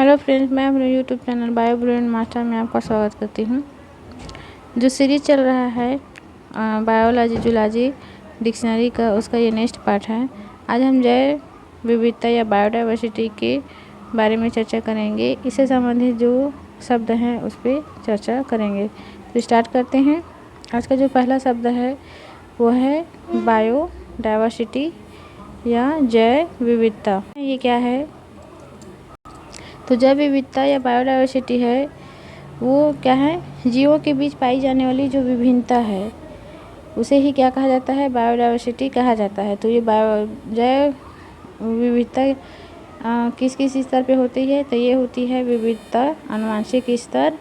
Hello friends, मैं अपने YouTube channel bio brain master में आपका स्वागत करती हूँ। जो सीरीज चल रहा है बायोलॉजी जूलॉजी डिक्शनरी का, उसका ये नेक्स्ट पार्ट है। आज हम जैव विविधता या बायोडाइवर्सिटी के बारे में चर्चा करेंगे। इससे संबंधित जो शब्द हैं उस पर चर्चा करेंगे। तो स्टार्ट करते हैं। आज का जो पहला शब्द है वो है बायोडाइवर्सिटी या जैव विविधता। ये क्या है? तो जैव विविधता या बायोडाइवर्सिटी है वो क्या है? जीवों के बीच पाई जाने वाली जो विभिन्नता है उसे ही क्या कहा जाता है? बायोडाइवर्सिटी कहा जाता है। तो ये जैव विविधता किस किस स्तर पे होती है? तो ये होती है विविधता आनुवंशिक स्तर,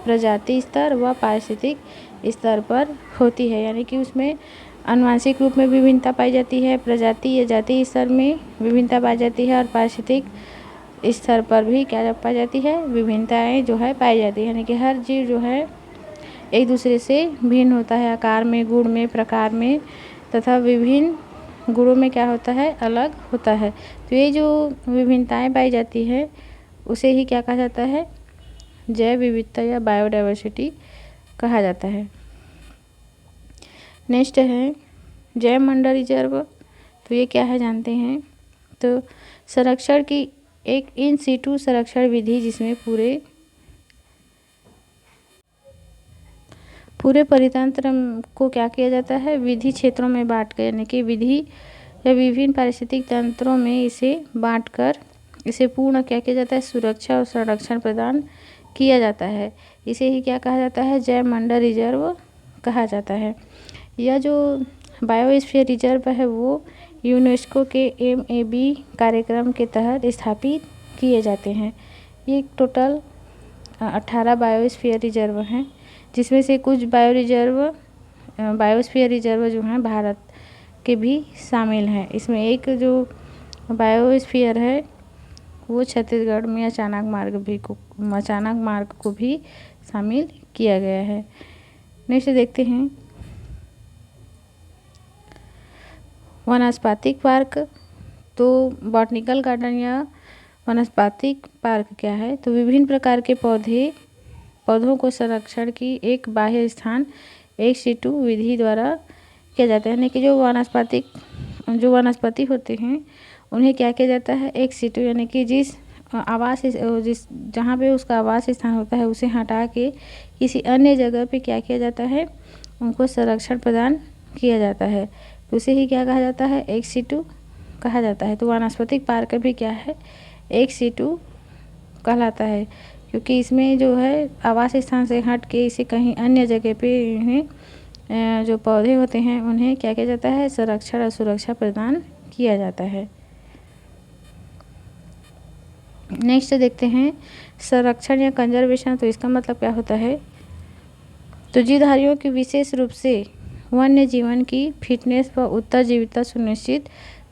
प्रजाति स्तर व पारिस्थितिक स्तर पर होती है। यानी कि उसमें आनुवंशिक रूप में विभिन्नता पाई जाती है, प्रजाति या जाति स्तर में विभिन्नता पाई जाती है और पारिस्थितिक स्तर पर भी क्या पाई जाती है? विभिन्नताएं जो है पाई जाती है। यानी कि हर जीव जो है एक दूसरे से भिन्न होता है, आकार में, गुण में, प्रकार में तथा विभिन्न गुणों में क्या होता है? अलग होता है। तो ये जो विभिन्नताएं पाई जाती है उसे ही क्या कहा जाता है? जैव विविधता या बायोडाइवर्सिटी कहा जाता है। नेक्स्ट है जैव मंडल रिजर्व। तो ये क्या है जानते हैं? तो संरक्षण की एक इन सीटू संरक्षण विधि जिसमें पूरे परितंत्र को क्या किया जाता है? विधि क्षेत्रों में बांट कर, यानी कि विधि या विभिन्न पारिस्थितिक तंत्रों में इसे बांटकर इसे पूर्ण क्या किया जाता है? सुरक्षा और संरक्षण प्रदान किया जाता है। इसे ही क्या कहा जाता है? जैव मंडल रिजर्व कहा जाता है। यह जो बायोस्फीयर रिजर्व है वो यूनेस्को के MAB कार्यक्रम के तहत स्थापित किए जाते हैं। ये टोटल 18 बायोस्फीयर रिजर्व हैं, जिसमें से कुछ बायोस्फीयर रिजर्व जो हैं भारत के भी शामिल हैं। इसमें एक जो बायोस्फीयर है वो छत्तीसगढ़ में अचानक मार्ग को भी शामिल किया गया है। नेक्स्ट देखते हैं वनस्पतिक पार्क। तो बॉटनिकल गार्डन या वनस्पतिक पार्क क्या है? तो विभिन्न प्रकार के पौधों को संरक्षण की एक बाह्य स्थान एक सिटू विधि द्वारा किया जाता है। यानी कि जो वनस्पति होते हैं उन्हें क्या किया जाता है? एक सिटू, यानी कि जिस जहाँ पे उसका आवास स्थान होता है उसे हटा के किसी अन्य जगह पे क्या किया जाता है? उनको संरक्षण प्रदान किया जाता है। तो उसे ही क्या कहा जाता है? एक सिटू कहा जाता है। तो वनस्पतिक पार्क भी क्या है? एक सिटू कहलाता है, क्योंकि इसमें जो है आवास स्थान से हट के इसे कहीं अन्य जगह पे इन्हें जो पौधे होते हैं उन्हें क्या किया जाता है? संरक्षण और सुरक्षा प्रदान किया जाता है। नेक्स्ट देखते हैं संरक्षण या कंजर्वेशन। तो इसका मतलब क्या होता है? तो जीवधारियों की विशेष रूप से वन्य जीवन की फिटनेस व उत्तरजीविता सुनिश्चित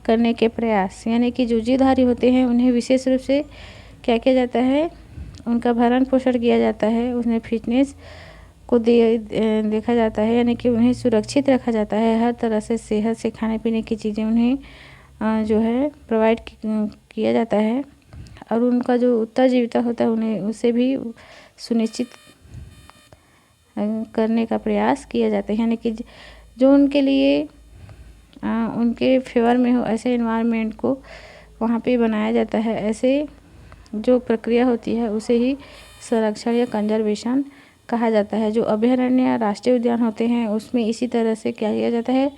करने के प्रयास। यानी कि जो जीवधारी होते हैं उन्हें विशेष रूप से क्या किया जाता है? उनका भरण पोषण किया जाता है, उन्हें फिटनेस को देखा जाता है, यानी कि उन्हें सुरक्षित रखा जाता है। हर तरह से सेहत से खाने पीने की चीज़ें उन्हें जो है प्रोवाइड किया जाता है और उनका जो उत्तरजीविता होता है उन्हें उसे भी सुनिश्चित करने का प्रयास किया जाता है। यानी कि जो उनके लिए उनके फेवर में हो ऐसे एनवायरनमेंट को वहाँ पे बनाया जाता है। ऐसे जो प्रक्रिया होती है उसे ही संरक्षण या कंजर्वेशन कहा जाता है। जो अभयारण्य या राष्ट्रीय उद्यान होते हैं उसमें इसी तरह से क्या किया जाता है?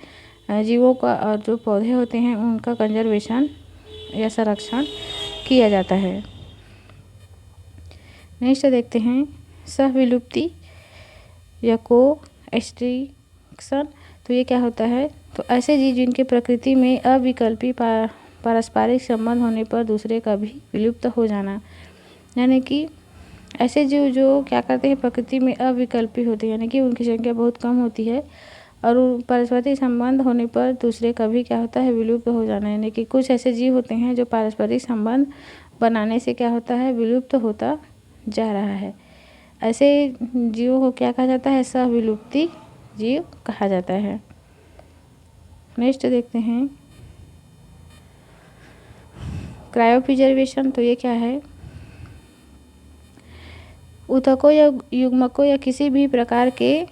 जीवों का और जो पौधे होते हैं उनका कंजर्वेशन या संरक्षण किया जाता है। नेक्स्ट देखते हैं सहविलुप्ति या को-एक्सटिंक्शन। तो ये क्या होता है? तो ऐसे जीव जिनके प्रकृति में अविकल्पी पारस्परिक संबंध होने पर दूसरे का भी विलुप्त हो जाना। यानी कि ऐसे जीव जो क्या करते हैं? प्रकृति में अविकल्पी होते हैं, यानी कि उनकी संख्या बहुत कम होती है और पारस्परिक संबंध होने पर दूसरे का भी क्या होता है? विलुप्त हो जाना। यानी कि कुछ ऐसे जीव होते हैं जो पारस्परिक संबंध बनाने से क्या होता है? विलुप्त होता जा रहा है। ऐसे जीवों को क्या कहा जाता है? सहविलुप्ति जीव कहा जाता है। नेक्स्ट देखते हैं क्रायोप्रिजर्वेशन। तो ये क्या है? ऊतकों या युग्मकों या किसी भी प्रकार के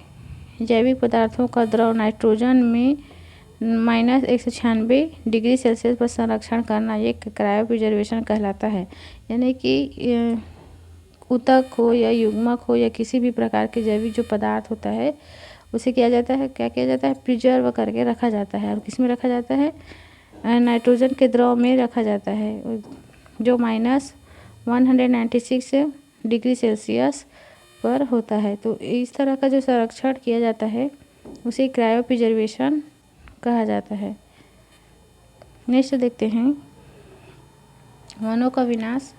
जैविक पदार्थों का द्रव नाइट्रोजन में -196 डिग्री सेल्सियस पर संरक्षण करना ये क्रायो प्रिजर्वेशन कहलाता है। यानी कि ऊतक हो या युग्मक हो या किसी भी प्रकार के जैविक जो पदार्थ होता है उसे किया जाता है, क्या किया जाता है, प्रिजर्व करके रखा जाता है। और किस में रखा जाता है, नाइट्रोजन के द्रव में रखा जाता है जो -196 डिग्री सेल्सियस पर होता है। तो इस तरह का जो संरक्षण किया जाता है उसे क्रायो प्रिजर्वेशन कहा जाता है। नेक्स्ट देखते हैं वनों का विनाश।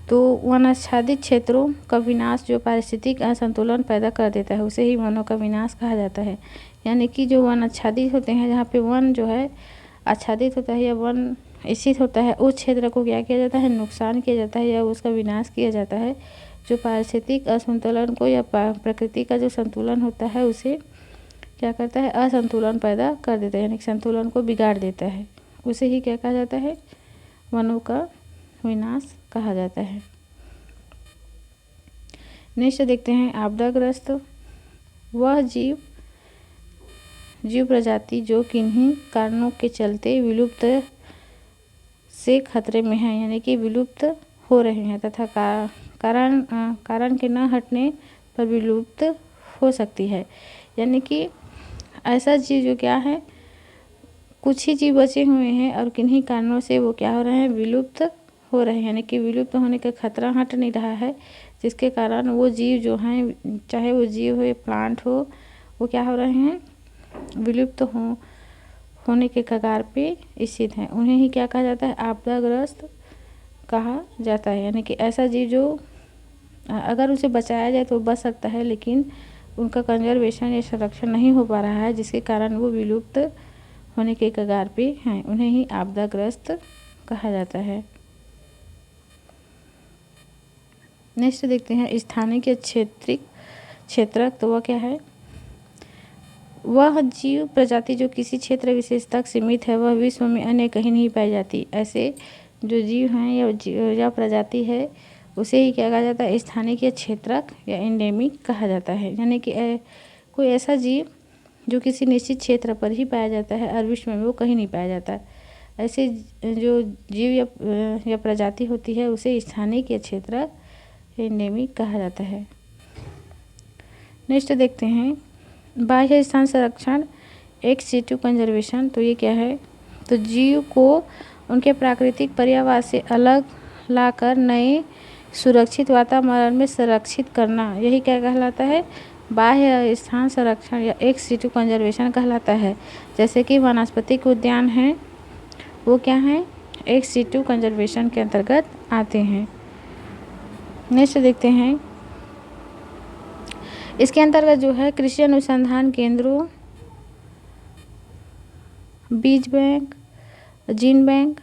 तो वन आच्छादित क्षेत्रों का विनाश जो पारिस्थितिक असंतुलन पैदा कर देता है उसे ही वनों का विनाश कहा जाता है। यानी कि जो वन आच्छादित होते हैं, जहाँ पे वन जो है आच्छादित होता है या वन स्थित होता है, उस क्षेत्र को क्या किया जाता है, नुकसान किया जाता है या उसका विनाश किया जाता है। जो पारिस्थितिक असंतुलन को या प्रकृति का जो संतुलन होता है उसे क्या करता है, असंतुलन पैदा कर देता है, यानी संतुलन को बिगाड़ देता है। उसे ही क्या कहा जाता है, वनों का विनाश कहा जाता है। नेक्स्ट देखते हैं आपदाग्रस्त। वह जीव प्रजाति जो किन्हीं कारणों के चलते विलुप्त से खतरे में है, यानी कि विलुप्त हो रहे हैं तथा कारण के न हटने पर विलुप्त हो सकती है। यानी कि ऐसा जीव जो क्या है, कुछ ही जीव बचे हुए हैं और किन्हीं कारणों से वो क्या हो रहे हैं, विलुप्त हो रहे हैं, यानी कि विलुप्त होने का खतरा हट नहीं रहा है, जिसके कारण वो जीव जो हैं, चाहे वो जीव हो या प्लांट हो, वो क्या हो रहे हैं, विलुप्त होने के कगार पे स्थित हैं। उन्हें ही क्या कहा जाता है, आपदाग्रस्त कहा जाता है। यानी कि ऐसा जीव जो अगर उसे बचाया जाए तो बच सकता है, लेकिन उनका कंजर्वेशन या संरक्षण नहीं हो पा रहा है, जिसके कारण वो विलुप्त होने के कगार पे हैं, उन्हें ही आपदाग्रस्त कहा जाता है। नेक्स्ट देखते हैं स्थानिक क्षेत्रक। तो वह क्या है, वह जीव प्रजाति जो किसी क्षेत्र विशेष तक सीमित है, वह विश्व में अन्य कहीं नहीं पाई जाती। ऐसे जो जीव हैं या प्रजाति है उसे ही क्या कहा जाता है, स्थानिक क्षेत्रक या एंडेमिक कहा जाता है। यानी कि कोई ऐसा जीव जो किसी निश्चित क्षेत्र पर ही पाया जाता है और विश्व में वो कहीं नहीं पाया जाता। ऐसे जो जीव या प्रजाति होती है उसे स्थानिक या क्षेत्रक एंडेमिक कहा जाता है। नेक्स्ट देखते हैं बाह्य स्थान संरक्षण, एक्स सिटू कंजर्वेशन। तो ये क्या है, तो जीव को उनके प्राकृतिक पर्यावरण से अलग लाकर नए सुरक्षित वातावरण में संरक्षित करना, यही क्या कहलाता है, बाह्य स्थान संरक्षण या एक्स सिटू कंजर्वेशन कहलाता है। जैसे कि वनस्पतिक उद्यान हैं, वो क्या हैं, एक्स सिटू कंजर्वेशन के अंतर्गत आते हैं। नेक्स्ट देखते हैं इसके अंतर्गत जो है कृषि अनुसंधान केंद्रों, बीज बैंक, जीन बैंक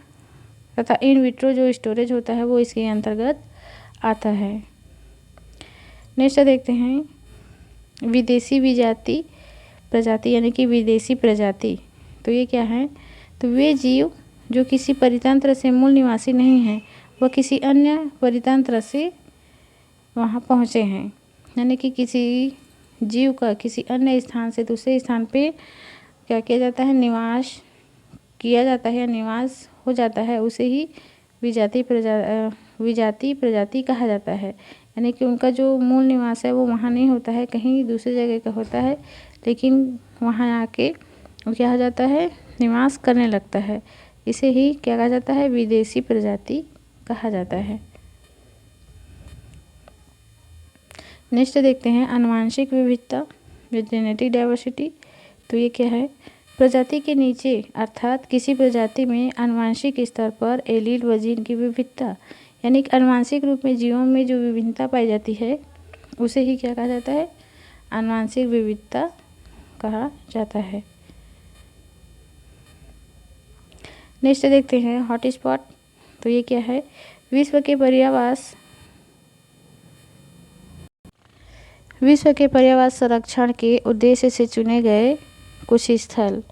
तथा इन विट्रो जो स्टोरेज होता है वो इसके अंतर्गत आता है। नेक्स्ट देखते हैं विदेशी विजाति प्रजाति, यानी कि विदेशी प्रजाति। तो ये क्या है, तो वे जीव जो किसी परितंत्र से मूल निवासी नहीं हैं, वह किसी अन्य परितंत्र से वहाँ पहुँचे हैं। यानी कि किसी जीव का किसी अन्य स्थान से दूसरे स्थान पे क्या किया जाता है, निवास किया जाता है या निवास हो जाता है, उसे ही विजाति प्रजाति कहा जाता है। यानी कि उनका जो मूल निवास है वो वहाँ नहीं होता है, कहीं दूसरी जगह का होता है, लेकिन वहाँ आके वो क्या हो जाता है, निवास करने लगता है। इसे ही क्या कहा जाता है, विदेशी प्रजाति कहा जाता है। नेक्स्ट देखते हैं आनुवंशिक विविधता, जेनेटिक डाइवर्सिटी। तो ये क्या है, प्रजाति के नीचे अर्थात किसी प्रजाति में आनुवंशिक स्तर पर एलील व जीन की विविधता, यानी कि आनुवंशिक रूप में जीवों में जो विभिन्नता पाई जाती है उसे ही क्या कहा जाता है, आनुवंशिक विविधता कहा जाता है। नेक्स्ट देखते हैं हॉटस्पॉट। तो ये क्या है, विश्व के पर्यावरण संरक्षण के उद्देश्य से चुने गए कुछ स्थल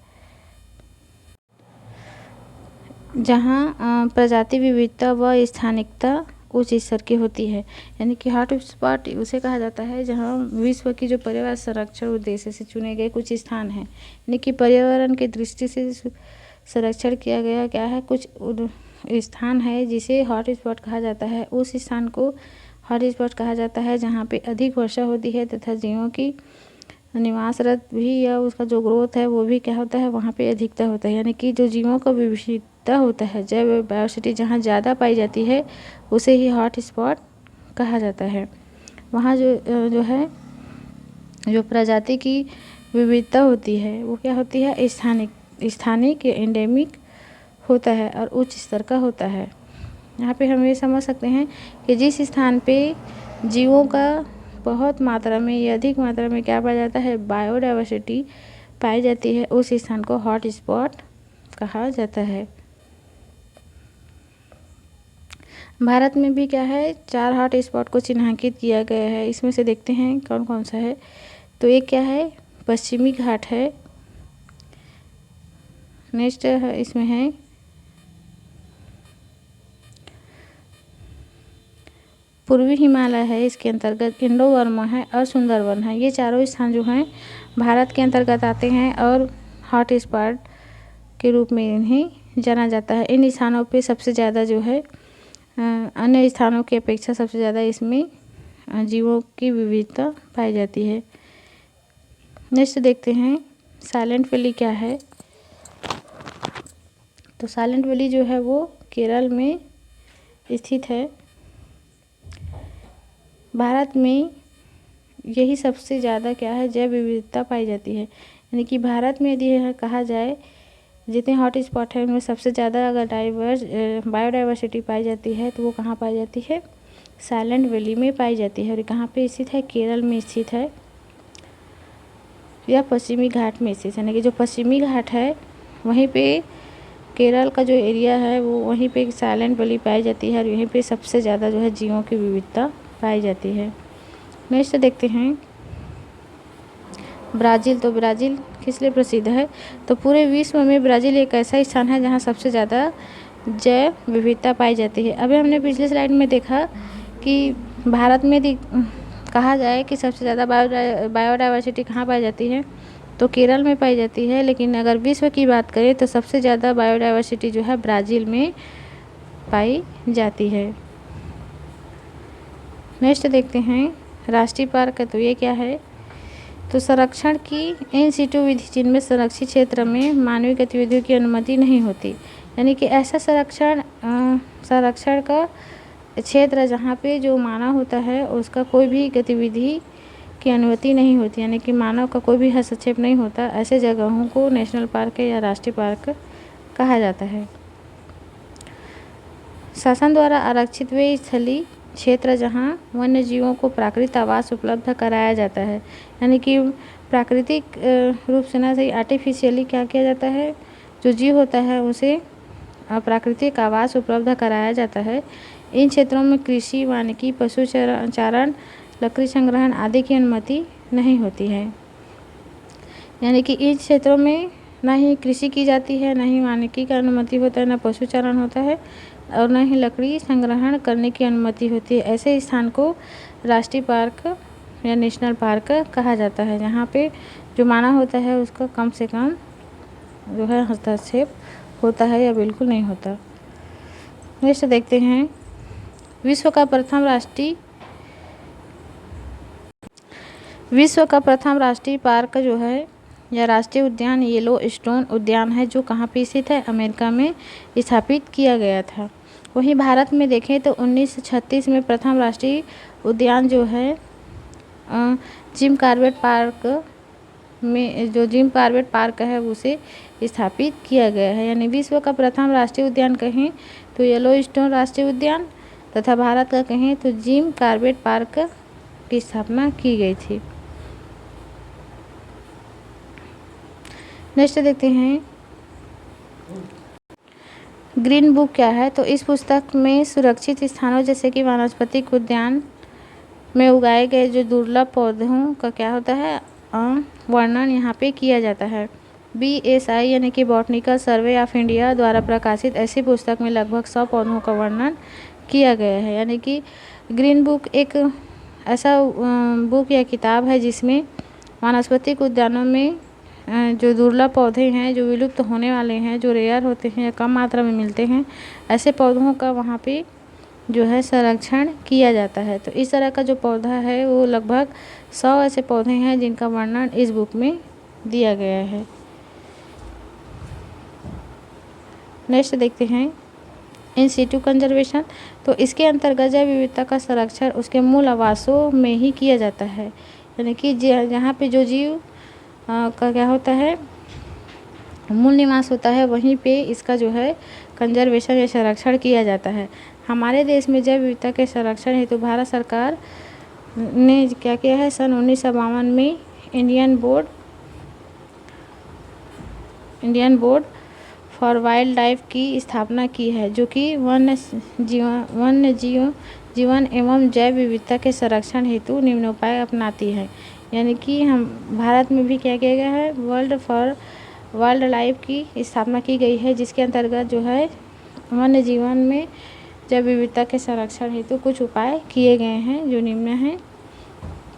जहाँ प्रजाति विविधता व स्थानिकता उच्च स्तर की होती है। यानी कि हॉट स्पॉट उसे कहा जाता है जहाँ विश्व की जो पर्यावरण संरक्षण उद्देश्य से चुने गए कुछ स्थान हैं, यानी कि पर्यावरण की दृष्टि से संरक्षण किया गया क्या है, कुछ स्थान है जिसे हॉट स्पॉट कहा जाता है। उस स्थान को हॉट स्पॉट कहा जाता है जहाँ पे अधिक वर्षा होती है तथा जीवों की निवासरत भी या उसका जो ग्रोथ है वो भी क्या होता है, वहाँ पे अधिकता होता है। यानी कि जो जीवों का विविधता होता है, जैव डायवर्सिटी जहाँ ज़्यादा पाई जाती है उसे ही हॉट स्पॉट कहा जाता है। वहाँ जो है जो प्रजाति की विविधता होती है वो क्या होती है, स्थानिक एंडेमिक होता है और उच्च स्तर का होता है। यहाँ पे हम ये समझ सकते हैं कि जिस स्थान पे जीवों का बहुत मात्रा में या अधिक मात्रा में क्या पाया जाता है, बायोडाइवर्सिटी पाई जाती है, उस स्थान को हॉट स्पॉट कहा जाता है। भारत में भी क्या है, 4 हॉट स्पॉट को चिन्हांकित किया गया है। इसमें से देखते हैं कौन कौन सा है। तो एक क्या है, पश्चिमी घाट है। नेक्स्ट इसमें है पूर्वी हिमालय है, इसके अंतर्गत इंडो बर्मा है और सुंदरवन है। ये चारों स्थान जो हैं भारत के अंतर्गत आते हैं और हॉट स्पॉट के रूप में इन्हें जाना जाता है। इन स्थानों पे सबसे ज़्यादा जो है अन्य स्थानों की अपेक्षा सबसे ज़्यादा इसमें जीवों की विविधता पाई जाती है। नेक्स्ट देखते हैं साइलेंट वैली क्या है। तो साइलेंट वैली जो है वो केरल में स्थित है। भारत में यही सबसे ज़्यादा क्या है, जैव विविधता पाई जाती है। यानी कि भारत में यदि यह कहा जाए जितने हॉट स्पॉट है उनमें सबसे ज़्यादा अगर बायोडाइवर्सिटी पाई जाती है तो वो कहाँ पाई जाती है, साइलेंट वैली में पाई जाती है। और कहाँ पे स्थित है, केरल में स्थित है या पश्चिमी घाट में स्थित है। यानी कि जो पश्चिमी घाट है वहीं पे केरल का जो एरिया है वो वहीं पे साइलेंट वैली पाई जाती है और यहीं पे सबसे ज़्यादा जो है जीवों की विविधता पाई जाती है। नेक्स्ट देखते हैं ब्राज़ील। तो ब्राज़ील किस लिए प्रसिद्ध है, तो पूरे विश्व में ब्राज़ील एक ऐसा स्थान है जहाँ सबसे ज़्यादा जैव विविधता पाई जाती है। अभी हमने पिछले स्लाइड में देखा कि भारत में कहा जाए कि सबसे ज़्यादा बायोडाइवर्सिटी कहाँ पाई जाती है, तो केरल में पाई जाती है। लेकिन अगर विश्व की बात करें तो सबसे ज़्यादा बायोडाइवर्सिटी जो है ब्राज़ील में पाई जाती है। नेक्स्ट देखते हैं राष्ट्रीय पार्क। तो ये क्या है, तो संरक्षण की इन सिटू विधि जिनमें संरक्षित क्षेत्र में मानवीय गतिविधियों की अनुमति नहीं होती। यानी कि ऐसा संरक्षण का क्षेत्र जहाँ पे जो मानव होता है उसका कोई भी गतिविधि की अनुमति नहीं होती, यानी कि मानव का कोई भी हस्तक्षेप नहीं होता, ऐसे जगहों को नेशनल पार्क या राष्ट्रीय पार्क कहा जाता है। शासन द्वारा आरक्षित वे स्थलीय क्षेत्र जहाँ वन्य जीवों को प्राकृतिक आवास उपलब्ध कराया जाता है। यानी कि प्राकृतिक रूप से ना सही आर्टिफिशियली क्या किया जाता है, जो जीव होता है उसे प्राकृतिक आवास उपलब्ध कराया जाता है। इन क्षेत्रों में कृषि, वानिकी, पशु चारण, लकड़ी संग्रहण आदि की अनुमति नहीं होती है। यानी कि इन क्षेत्रों में ना ही कृषि की जाती है, ना ही वानिकी का अनुमति होता है, ना पशु चारण होता है और न ही लकड़ी संग्रहण करने की अनुमति होती है। ऐसे स्थान को राष्ट्रीय पार्क या नेशनल पार्क कहा जाता है, जहाँ पे जो मानव होता है उसका कम से कम जो है हस्तक्षेप होता है या बिल्कुल नहीं होता। नेक्स्ट देखते हैं विश्व का प्रथम राष्ट्रीय पार्क जो है या राष्ट्रीय उद्यान येलो स्टोन उद्यान है, जो कहाँ पे स्थित है, अमेरिका में स्थापित किया गया था। वहीं भारत में देखें तो 1936 में प्रथम राष्ट्रीय उद्यान जो है जिम कॉर्बेट पार्क है उसे स्थापित किया गया है। यानी विश्व का प्रथम राष्ट्रीय उद्यान कहें तो येलो स्टोन राष्ट्रीय उद्यान तथा भारत का कहें तो जिम कॉर्बेट पार्क की स्थापना की गई थी। नेक्स्ट देखते हैं ग्रीन बुक क्या है। तो इस पुस्तक में सुरक्षित स्थानों जैसे कि वानस्पतिक उद्यान में उगाए गए जो दुर्लभ पौधों का क्या होता है, वर्णन यहाँ पे किया जाता है। BSI यानी कि बॉटनिकल सर्वे ऑफ इंडिया द्वारा प्रकाशित ऐसी पुस्तक में लगभग 100 पौधों का वर्णन किया गया है। यानी कि ग्रीन बुक एक ऐसा बुक या किताब है जिसमें वानस्पतिक उद्यानों में जो दुर्लभ पौधे हैं, जो विलुप्त होने वाले हैं, जो रेयर होते हैं या कम मात्रा में मिलते हैं, ऐसे पौधों का वहाँ पे जो है संरक्षण किया जाता है। तो इस तरह का जो पौधा है वो लगभग 100 ऐसे पौधे हैं जिनका वर्णन इस बुक में दिया गया है। नेक्स्ट देखते हैं इन सीटू कंजर्वेशन। तो इसके अंतर्गत जैव विविधता का संरक्षण उसके मूल आवासों में ही किया जाता है। यानी कि जहाँ पे जो जीव का क्या होता है, मूल निवास होता है, वहीं पे इसका जो है कंजर्वेशन या संरक्षण किया जाता है। हमारे देश में जैव विविधता के संरक्षण हेतु तो भारत सरकार ने क्या किया है, सन 1952 में Indian board for wild life की स्थापना की है, जो कि वन्य जीवन एवं जैव विविधता के संरक्षण हेतु निम्नोपाय अपनाती है। यानी कि हम भारत में भी क्या किया गया है, वाइल्ड लाइफ की स्थापना की गई है, जिसके अंतर्गत जो है वन्य जीवन में जैव विविधता के संरक्षण हेतु कुछ उपाय किए गए हैं जो निम्न हैं।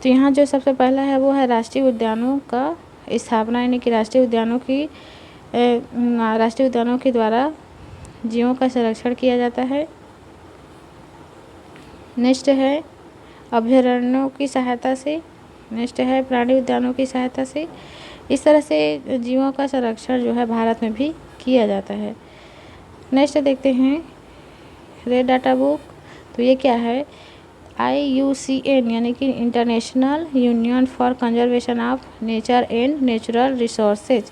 तो यहाँ जो सबसे पहला है वो है राष्ट्रीय उद्यानों का स्थापना। यानी कि राष्ट्रीय उद्यानों के द्वारा जीवों का संरक्षण किया जाता है। नेक्स्ट है अभयारण्यों की सहायता से। नेक्स्ट है प्राणी उद्यानों की सहायता से। इस तरह से जीवों का संरक्षण जो है भारत में भी किया जाता है। नेक्स्ट देखते हैं रेड डाटा बुक। तो ये क्या है, IUCN यानी कि international union for conservation of nature and natural resources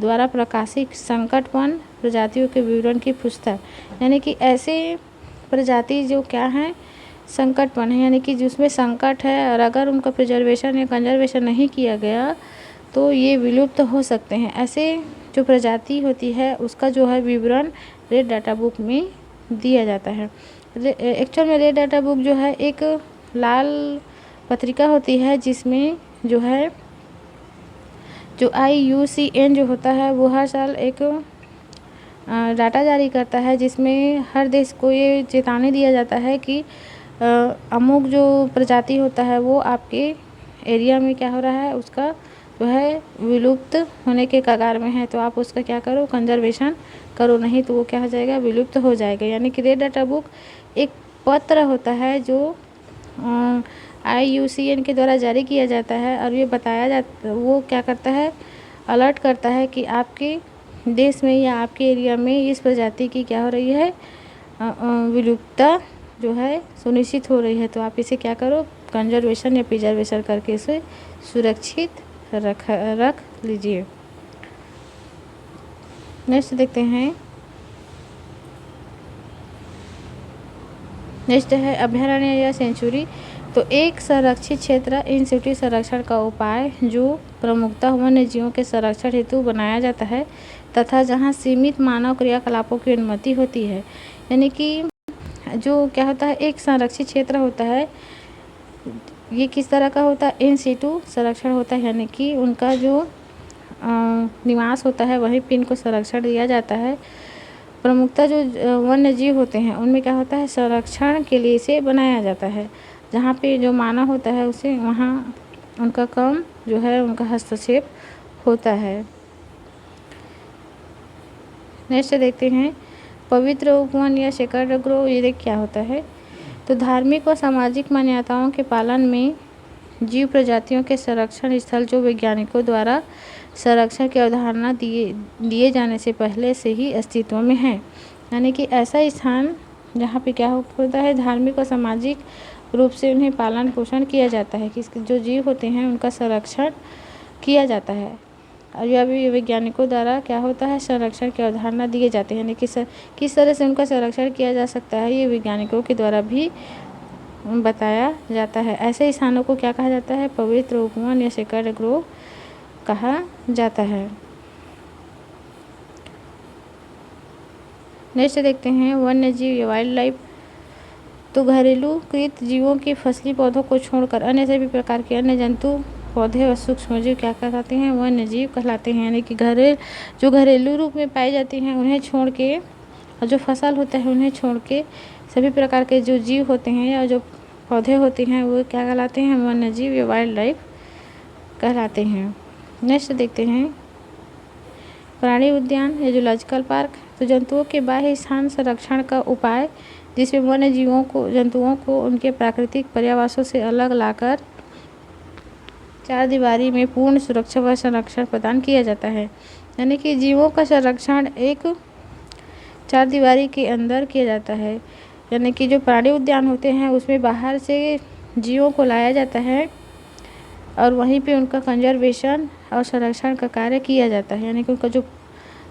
द्वारा प्रकाशित संकटवन प्रजातियों के विवरण की पुस्तक। यानी कि ऐसे प्रजाति जो क्या हैं, संकटवन है, यानी कि जिसमें संकट है और अगर उनका प्रिजर्वेशन या कंजर्वेशन नहीं किया गया तो ये विलुप्त हो सकते हैं। ऐसे जो प्रजाति होती है उसका जो है विवरण रेड डाटा बुक में दिया जाता है। एक्चुअल में रेड डाटा बुक जो है एक लाल पत्रिका होती है, जिसमें जो है जो IUCN जो होता है वो हर साल एक डाटा जारी करता है, जिसमें हर देश को ये चेतावनी दिया जाता है कि अमुक जो प्रजाति होता है वो आपके एरिया में क्या हो रहा है, उसका जो है विलुप्त होने के कगार में है, तो आप उसका क्या करो, कंजर्वेशन करो, नहीं तो वो क्या हो जाएगा, विलुप्त हो जाएगा। यानी कि रेड डाटा बुक एक पत्र होता है जो IUCN के द्वारा जारी किया जाता है और ये वो क्या करता है, अलर्ट करता है कि आपके देश में या आपके एरिया में इस प्रजाति की क्या हो रही है, विलुप्तता जो है सुनिश्चित हो रही है। तो आप इसे क्या करो, कंजर्वेशन या प्रिजर्वेशन करके इसे सुरक्षित रख लीजिए। नेक्स्ट देखते हैं, नेक्स्ट है अभयारण्य या सेंचुरी। तो एक संरक्षित क्षेत्र इन सिटी संरक्षण का उपाय जो प्रमुखतः वन्य जीवों के संरक्षण हेतु बनाया जाता है तथा जहां सीमित मानव क्रियाकलापों की अनुमति होती है। यानी कि जो क्या होता है, एक संरक्षित क्षेत्र होता है, ये किस तरह का होता है, इन सिटू संरक्षण होता है, यानी कि उनका जो निवास होता है वहीं पे इनको संरक्षण दिया जाता है। प्रमुखतः जो वन्य जीव होते हैं उनमें क्या होता है, संरक्षण के लिए इसे बनाया जाता है। जहाँ पे जो मानव होता है उसे वहाँ उनका काम जो है, उनका हस्तक्षेप होता है। नेक्स्ट देखते हैं पवित्र उपवन या सेक्रेड ग्रोव। ये क्या होता है, तो धार्मिक और सामाजिक मान्यताओं के पालन में जीव प्रजातियों के संरक्षण स्थल जो वैज्ञानिकों द्वारा संरक्षण की अवधारणा दिए जाने से पहले से ही अस्तित्व में है। यानी कि ऐसा स्थान जहाँ पे क्या होता है, धार्मिक और सामाजिक रूप से उन्हें पालन पोषण किया जाता है, कि जो जीव होते हैं उनका संरक्षण किया जाता है और यह भी वैज्ञानिकों द्वारा क्या होता है, संरक्षण की अवधारणा दिए जाते हैं। यानी कि किस तरह से उनका संरक्षण किया जा सकता है, ये वैज्ञानिकों के द्वारा भी बताया जाता है। ऐसे स्थानों को क्या कहा जाता है, पवित्र उपवन या सेक्रेड ग्रोव कहा जाता है। नेक्स्ट देखते हैं वन्य जीव या वाइल्ड लाइफ। तो घरेलू कृत जीवों के फसली पौधों को छोड़कर अन्य सभी प्रकार के अन्य जंतु, पौधे और सूक्ष्म जीव क्या कहलाते हैं, वन्य जीव कहलाते हैं। यानी कि जो घरेलू रूप में पाई जाती हैं उन्हें छोड़ के, और जो फसल होता है उन्हें छोड़ के सभी प्रकार के जो जीव होते हैं या जो पौधे होते हैं वो क्या कहलाते हैं, वन्य जीव या वाइल्ड लाइफ कहलाते हैं। नेक्स्ट देखते हैं प्राणी उद्यान या जूलॉजिकल पार्क। तो जंतुओं के बाह्य स्थान संरक्षण का उपाय जिसमें वन्य जंतुओं को उनके प्राकृतिक पर्यावासों से अलग लाकर चारदीवारी में पूर्ण सुरक्षा व संरक्षण प्रदान किया जाता है। यानी कि जीवों का संरक्षण एक चारदीवारी के अंदर किया जाता है। यानी कि जो प्राणी उद्यान होते हैं उसमें बाहर से जीवों को लाया जाता है और वहीं पे उनका कंजर्वेशन और संरक्षण का कार्य किया जाता है। यानी कि उनका जो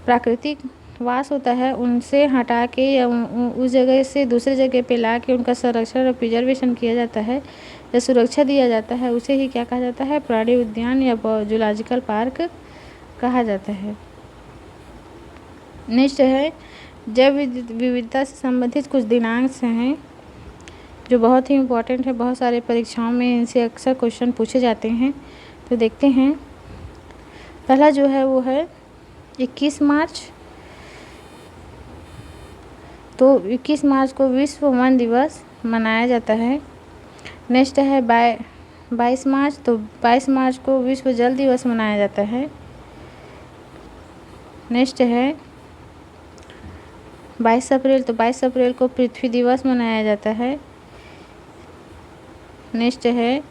प्राकृतिक वास होता है उनसे हटा के या उस जगह से दूसरे जगह पे ला के उनका संरक्षण और प्रिजर्वेशन किया जाता है या सुरक्षा दिया जाता है, उसे ही क्या कहा जाता है, प्राणी उद्यान या जूलॉजिकल पार्क कहा जाता है। नेक्स्ट है जैव विविधता से संबंधित कुछ दिनांक हैं जो बहुत ही इम्पोर्टेंट है, बहुत सारे परीक्षाओं में इनसे अक्सर क्वेश्चन पूछे जाते हैं। तो देखते हैं, पहला जो है वो है 21 मार्च। तो 21 मार्च को विश्व वन दिवस मनाया जाता है। नेक्स्ट है 22 मार्च। तो 22 मार्च को विश्व जल दिवस मनाया जाता है। नेक्स्ट है 22 अप्रैल। तो 22 अप्रैल को पृथ्वी दिवस मनाया जाता है। नेक्स्ट है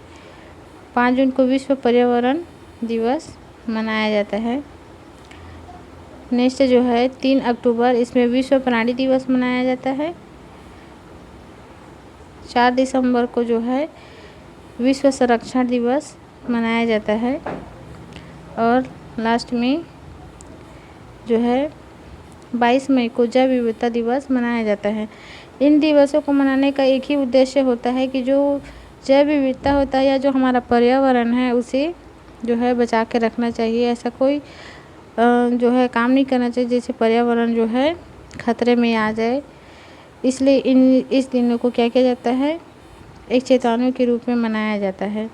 5 जून को विश्व पर्यावरण दिवस मनाया जाता है। नेक्स्ट जो है 3 अक्टूबर, इसमें विश्व प्राणी दिवस मनाया जाता है। 4 दिसंबर को जो है विश्व संरक्षण दिवस मनाया जाता है। और लास्ट में जो है 22 मई को जैव विविधता दिवस मनाया जाता है। इन दिवसों को मनाने का एक ही उद्देश्य होता है कि जो जैव विविधता होता है या जो हमारा पर्यावरण है उसे जो है बचा के रखना चाहिए। ऐसा कोई जो है काम नहीं करना चाहिए जिससे पर्यावरण जो है खतरे में आ जाए। इसलिए इस दिनों को क्या किया जाता है, एक चेतावनी के रूप में मनाया जाता है।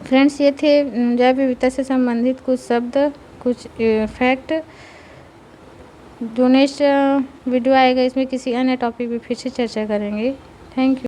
फ्रेंड्स, ये थे जैव विविधता से संबंधित कुछ शब्द, कुछ फैक्ट। जो नेक्स्ट वीडियो आएगा इसमें किसी अन्य टॉपिक पे फिर से चर्चा करेंगे। Thank you.